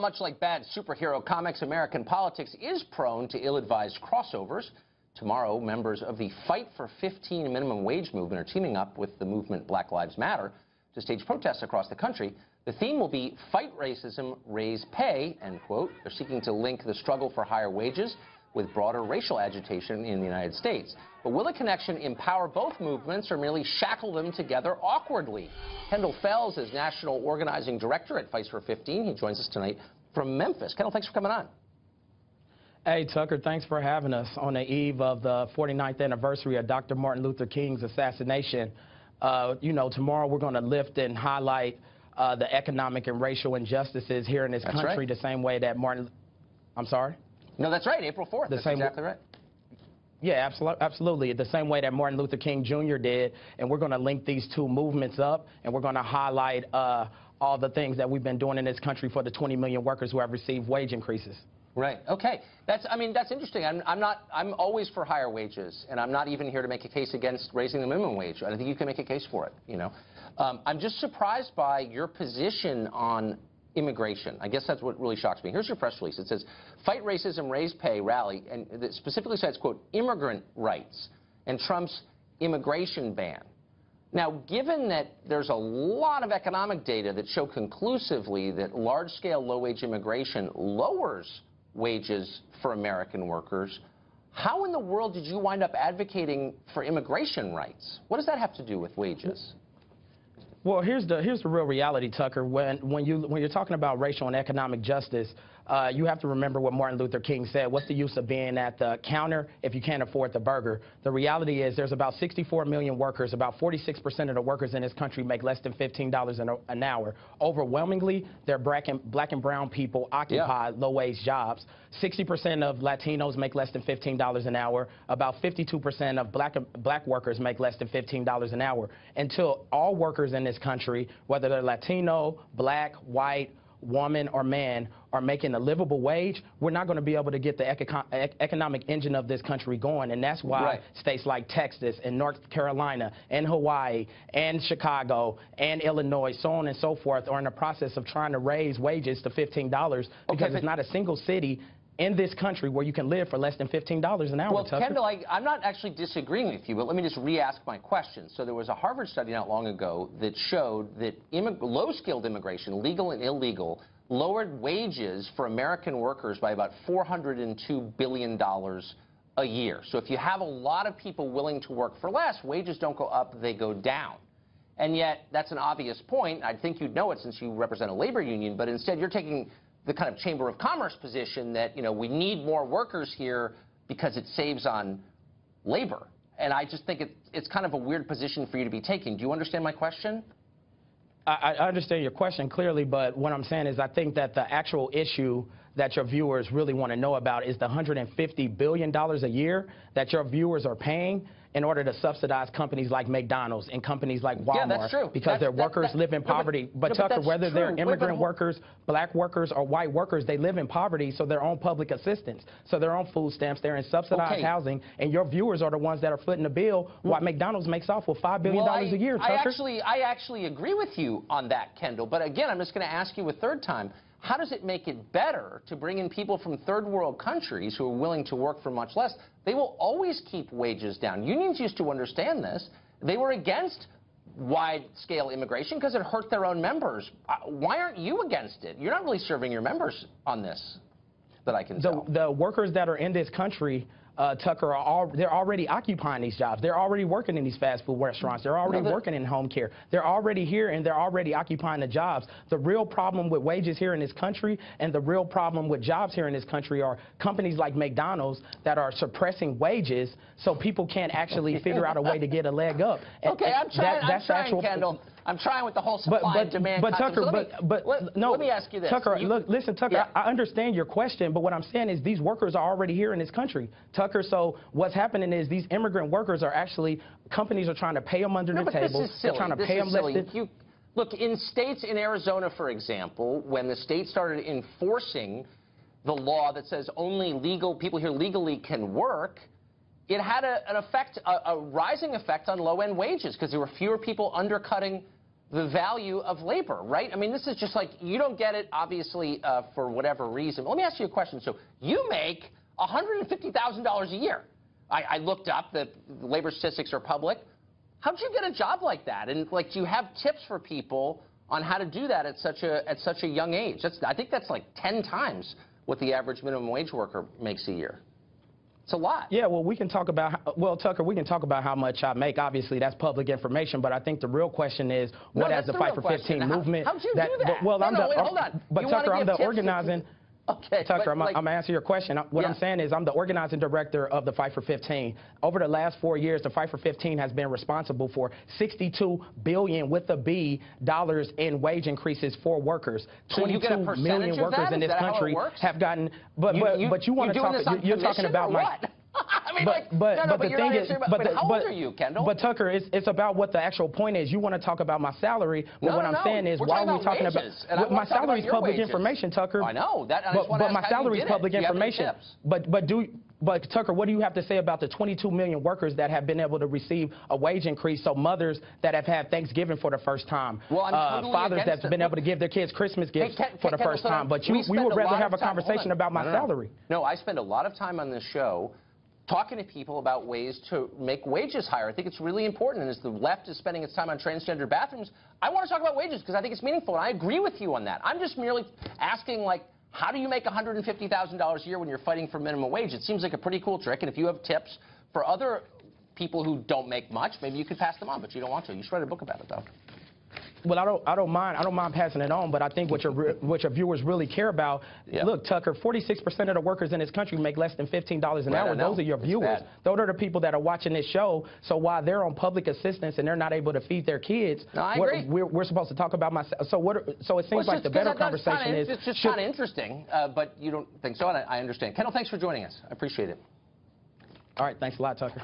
much like bad superhero comics, American politics is prone to ill-advised crossovers. Tomorrow, members of the Fight for 15 minimum wage movement are teaming up with the movement Black Lives Matter to stage protests across the country. The theme will be Fight Racism, Raise Pay, end quote. They're seeking to link the struggle for higher wages with broader racial agitation in the United States. But will the connection empower both movements or merely shackle them together awkwardly? Kendall Fells is National Organizing Director at Fight for 15. He joins us tonight from Memphis. Kendall, thanks for coming on. Hey, Tucker, thanks for having us on the eve of the 49th anniversary of Dr. Martin Luther King's assassination. Tomorrow we're going to lift and highlight the economic and racial injustices here in this country the same way that I'm sorry? No, that's right, April 4th. That's exactly right. Yeah, absolutely. The same way that Martin Luther King Jr. did, and we're going to link these two movements up, and we're going to highlight all the things that we've been doing in this country for the 20 million workers who have received wage increases. Right. Okay. That's interesting. I'm always for higher wages, and I'm not even here to make a case against raising the minimum wage. I think you can make a case for it. I'm just surprised by your position on immigration. I guess that's what really shocks me. Here's your press release. It says, Fight Racism, Raise Pay rally, and it specifically says, quote, immigrant rights and Trump's immigration ban. Now, given that there's a lot of economic data that show conclusively that large-scale low-wage immigration lowers wages for American workers, how in the world did you wind up advocating for immigration rights? What does that have to do with wages? Well, here's the real reality, Tucker. When you're talking about racial and economic justice, you have to remember what Martin Luther King said. What's the use of being at the counter if you can't afford the burger? The reality is there's about 64 million workers. About 46% of the workers in this country make less than $15 an hour. Overwhelmingly, they're black and brown people occupy low-wage jobs. 60% of Latinos make less than $15 an hour. About 52% of black workers make less than $15 an hour. Until all workers in this country, whether they're Latino, black, white, woman or man, are making a livable wage, we're not going to be able to get the economic engine of this country going. And that's why states like Texas and North Carolina and Hawaii and Chicago and Illinois, so on and so forth, are in the process of trying to raise wages to $15 because it's not a single city in this country where you can live for less than $15 an hour. Well, Tucker. Kendall, I'm not actually disagreeing with you, but let me just re-ask my question. So there was a Harvard study not long ago that showed that low-skilled immigration, legal and illegal, lowered wages for American workers by about $402 billion a year. So if you have a lot of people willing to work for less, wages don't go up, they go down. And yet, that's an obvious point. I think you'd know it since you represent a labor union, but instead you're taking the kind of Chamber of Commerce position that, we need more workers here because it saves on labor. And I just think it's kind of a weird position for you to be taking. Do you understand my question? I understand your question clearly, but what I'm saying is I think that the actual issue that your viewers really want to know about is the $150 billion a year that your viewers are paying in order to subsidize companies like McDonald's and companies like Walmart. Yeah, that's true. Because their workers live in poverty. But Tucker, whether they're immigrant workers, black workers, or white workers, they live in poverty, so they're on public assistance. So they're on food stamps, they're in subsidized housing, and your viewers are the ones that are footing the bill while McDonald's makes off with $5 billion a year, Tucker. I actually agree with you on that, Kendall. But again, I'm just going to ask you a third time. How does it make it better to bring in people from third world countries who are willing to work for much less? They will always keep wages down. Unions used to understand this. They were against wide-scale immigration because it hurt their own members. Why aren't you against it? You're not really serving your members on this, that I can tell. The workers that are in this country, Tucker, they're already occupying these jobs. They're already working in these fast food restaurants. They're already working in home care. They're already here, and they're already occupying the jobs. The real problem with wages here in this country and the real problem with jobs here in this country are companies like McDonald's that are suppressing wages so people can't actually figure out a way to get a leg up. Okay, I'm trying, Kendall. I'm trying with the whole supply and demand concept. Tucker, let me ask you this. Tucker, look, listen, Tucker, I understand your question, but what I'm saying is these workers are already here in this country, Tucker. So what's happening is these immigrant workers are actually, companies are trying to pay them under the table. They're trying to pay them less than... Look, in states, in Arizona, for example, when the state started enforcing the law that says only people here legally can work, it had a rising effect on low-end wages because there were fewer people undercutting the value of labor, right? I mean, this is just like, you don't get it, obviously, for whatever reason. Let me ask you a question. So you make $150,000 a year. I looked up, the labor statistics are public. How'd you get a job like that? And, like, do you have tips for people on how to do that at such a young age? I think that's like 10 times what the average minimum wage worker makes a year. It's a lot. Yeah, well, we can talk about, well, Tucker, we can talk about how much I make. Obviously, that's public information, but I think the real question is, what has the Fight for 15 movement? How'd you do that? Well, wait, hold on. But Tucker, I'm the organizing. Okay, Tucker, I'm going to answer your question. What I'm saying is I'm the organizing director of the Fight for 15. Over the last 4 years, the Fight for 15 has been responsible for $62 billion with a B dollars in wage increases for workers. So 22 million workers in this country have gotten. But you want to talk? You're talking about my. I mean, but the thing is, how old are you, Kendall? But Tucker, it's about what the actual point is. You want to talk about my salary, but what I'm saying is, why are we talking about my salary is public information, Tucker? I know that, but my salary is public information. But Tucker, what do you have to say about the 22 million workers that have been able to receive a wage increase? So mothers that have had Thanksgiving for the first time, fathers that's been able to give their kids Christmas gifts for the first time. But you would rather have a conversation about my salary. No, I spend a lot of time on this show talking to people about ways to make wages higher. I think it's really important, and as the left is spending its time on transgender bathrooms, I want to talk about wages because I think it's meaningful, and I agree with you on that. I'm just merely asking, like, how do you make $150,000 a year when you're fighting for minimum wage? It seems like a pretty cool trick, and if you have tips for other people who don't make much, maybe you could pass them on, but you don't want to. You should write a book about it, though. Well, I don't mind passing it on, but I think what your viewers really care about. Look, Tucker, 46% of the workers in this country make less than $15 an hour. Those are your viewers. Those are the people that are watching this show. So while they're on public assistance and they're not able to feed their kids, we're supposed to talk about myself. So it seems like the better conversation is. It's just kind of interesting, but you don't think so, and I understand. Kendall, thanks for joining us. I appreciate it. All right, thanks a lot, Tucker.